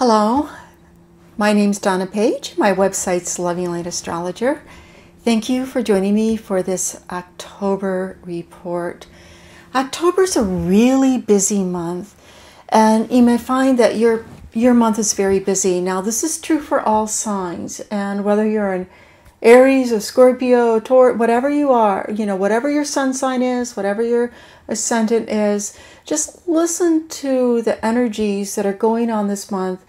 Hello, my name's Donna Page. My website's Loving Light Astrologer. Thank you for joining me for this October report. October's a really busy month, and you may find that your month is very busy. Now, this is true for all signs, and whether you're an Aries or Scorpio, Taurus, whatever you are, whatever your sun sign is, whatever your ascendant is, just listen to the energies that are going on this month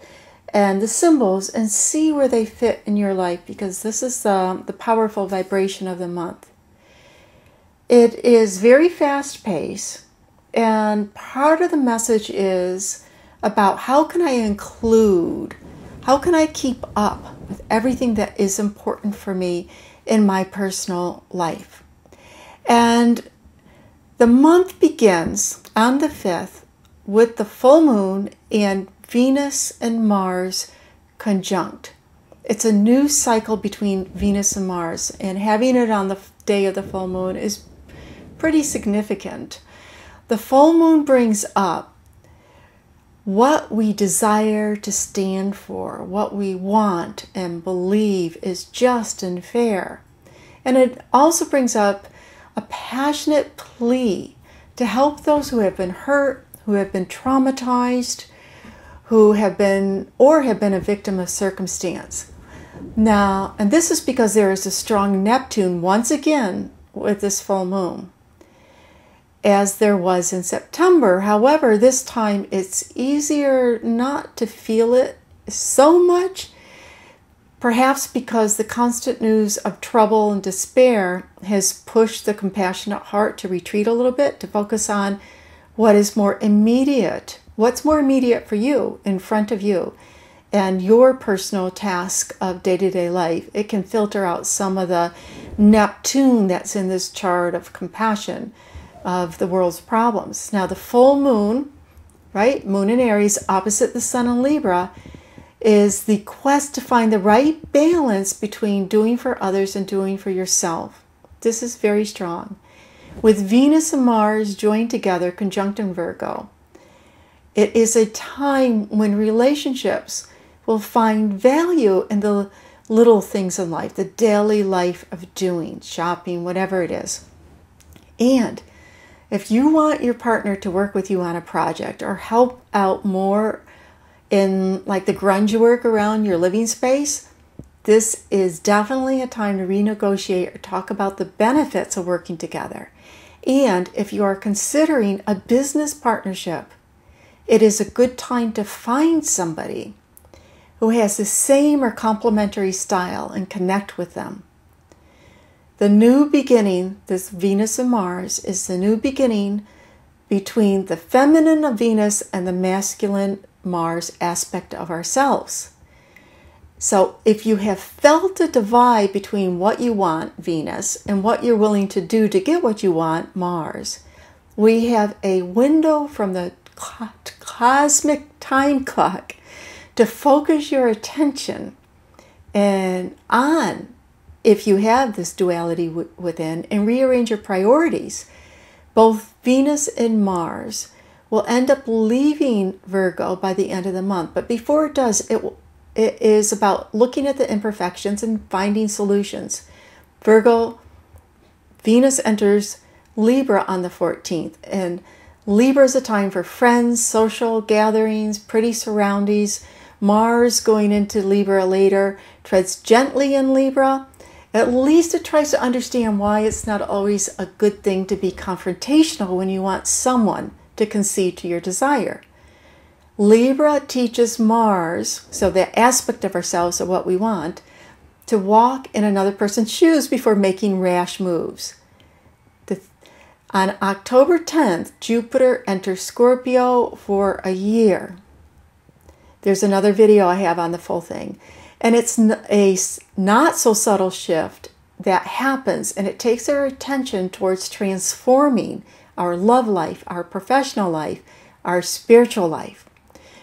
and the symbols and see where they fit in your life, because this is the powerful vibration of the month. It is very fast paced, and part of the message is about how can I keep up with everything that is important for me in my personal life. And the month begins on the 5th with the full moon and Venus and Mars conjunct. It's a new cycle between Venus and Mars, and having it on the day of the full moon is pretty significant. The full moon brings up what we desire to stand for, what we want and believe is just and fair. And it also brings up a passionate plea to help those who have been hurt, who have been traumatized, who have been a victim of circumstance. Now, and this is because there is a strong Neptune once again with this full moon, as there was in September. However, this time it's easier not to feel it so much, perhaps because the constant news of trouble and despair has pushed the compassionate heart to retreat a little bit, to focus on what is more immediate, what's more immediate for you, in front of you, and your personal task of day-to-day life. It can filter out some of the Neptune that's in this chart of compassion of the world's problems. Now, the full moon, right, moon in Aries, opposite the sun in Libra, is the quest to find the right balance between doing for others and doing for yourself. This is very strong. With Venus and Mars joined together, conjunct in Virgo, it is a time when relationships will find value in the little things in life, the daily life of doing, shopping, whatever it is. And if you want your partner to work with you on a project or help out more in like the grunge work around your living space, this is definitely a time to renegotiate or talk about the benefits of working together. And if you are considering a business partnership, it is a good time to find somebody who has the same or complementary style and connect with them. The new beginning, this Venus and Mars, is the new beginning between the feminine of Venus and the masculine Mars aspect of ourselves. So if you have felt a divide between what you want, Venus, and what you're willing to do to get what you want, Mars, we have a window from the cosmic time clock to focus your attention and on, if you have this duality within, and rearrange your priorities. Both Venus and Mars will end up leaving Virgo by the end of the month. But before it does, it is about looking at the imperfections and finding solutions. Venus enters Libra on the 14th, and Libra is a time for friends, social gatherings, pretty surroundings. Mars going into Libra later treads gently in Libra. At least it tries to understand why it's not always a good thing to be confrontational when you want someone to concede to your desire. Libra teaches Mars, so the aspect of ourselves of what we want, to walk in another person's shoes before making rash moves. On October 10th, Jupiter enters Scorpio for a year. There's another video I have on the full thing. And it's a not so subtle shift that happens, and it takes our attention towards transforming our love life, our professional life, our spiritual life.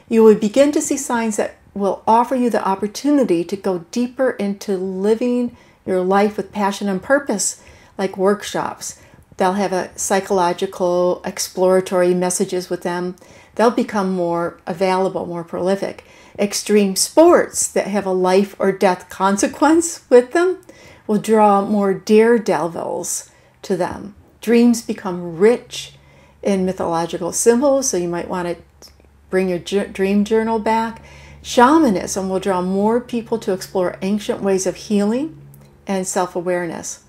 You will begin to see signs that will offer you the opportunity to go deeper into living your life with passion and purpose, like workshops. They'll have a psychological, exploratory messages with them. they'll become more available, more prolific. Extreme sports that have a life or death consequence with them will draw more daredevils to them. Dreams become rich in mythological symbols, so you might want to bring your dream journal back. Shamanism will draw more people to explore ancient ways of healing and self-awareness.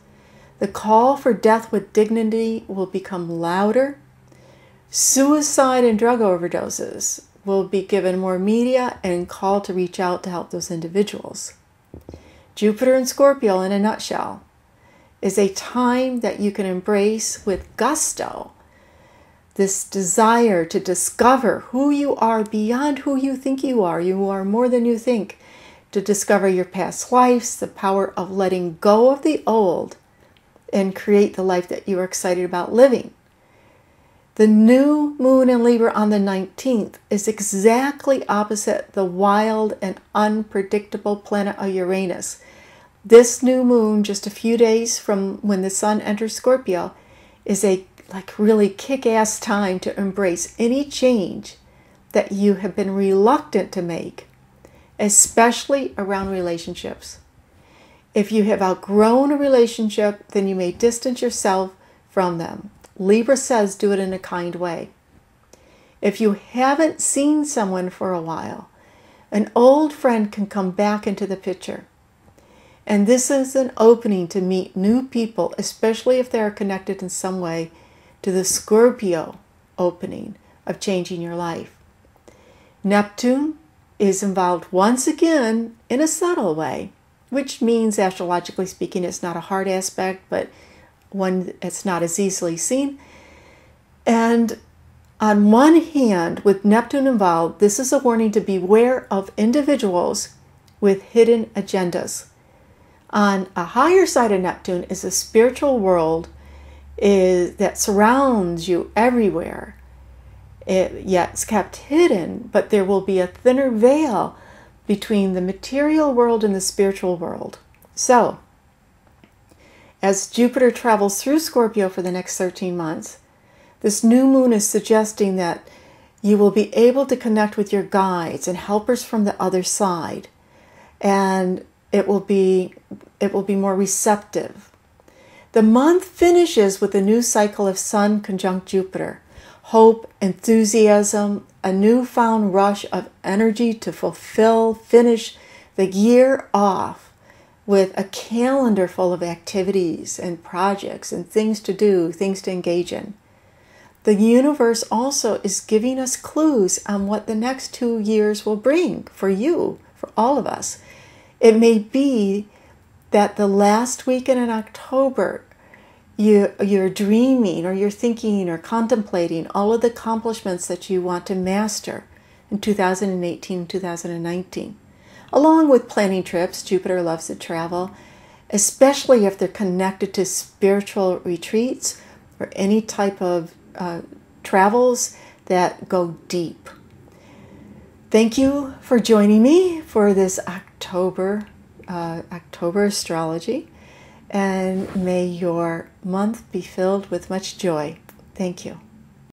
The call for death with dignity will become louder. Suicide and drug overdoses will be given more media and called to reach out to help those individuals. Jupiter in Scorpio, in a nutshell, is a time that you can embrace with gusto. This desire to discover who you are beyond who you think you are. You are more than you think. To discover your past lives, the power of letting go of the old and create the life that you are excited about living. The new moon in Libra on the 19th is exactly opposite the wild and unpredictable planet of Uranus. This new moon, just a few days from when the sun enters Scorpio, is a really kick-ass time to embrace any change that you have been reluctant to make, especially around relationships. If you have outgrown a relationship, then you may distance yourself from them. Libra says do it in a kind way. If you haven't seen someone for a while, an old friend can come back into the picture. And this is an opening to meet new people, especially if they are connected in some way to the Scorpio opening of changing your life. Neptune is involved once again in a subtle way, which means, astrologically speaking, it's not a hard aspect, but one that's not as easily seen. And on one hand, with Neptune involved, this is a warning to beware of individuals with hidden agendas. On a higher side of Neptune is a spiritual world that surrounds you everywhere. It's kept hidden, but there will be a thinner veil between the material world and the spiritual world. So, as Jupiter travels through Scorpio for the next 13 months, this new moon is suggesting that you will be able to connect with your guides and helpers from the other side, and it will be more receptive. The month finishes with a new cycle of Sun conjunct Jupiter. Hope, enthusiasm, a newfound rush of energy to finish the year off with a calendar full of activities and projects and things to do, things to engage in. The universe also is giving us clues on what the next 2 years will bring for you, for all of us. It may be that the last weekend in October, you're dreaming or you're thinking or contemplating all of the accomplishments that you want to master in 2018 and 2019. Along with planning trips, Jupiter loves to travel, especially if they're connected to spiritual retreats or any type of travels that go deep. Thank you for joining me for this October astrology, and may your month be filled with much joy. Thank you.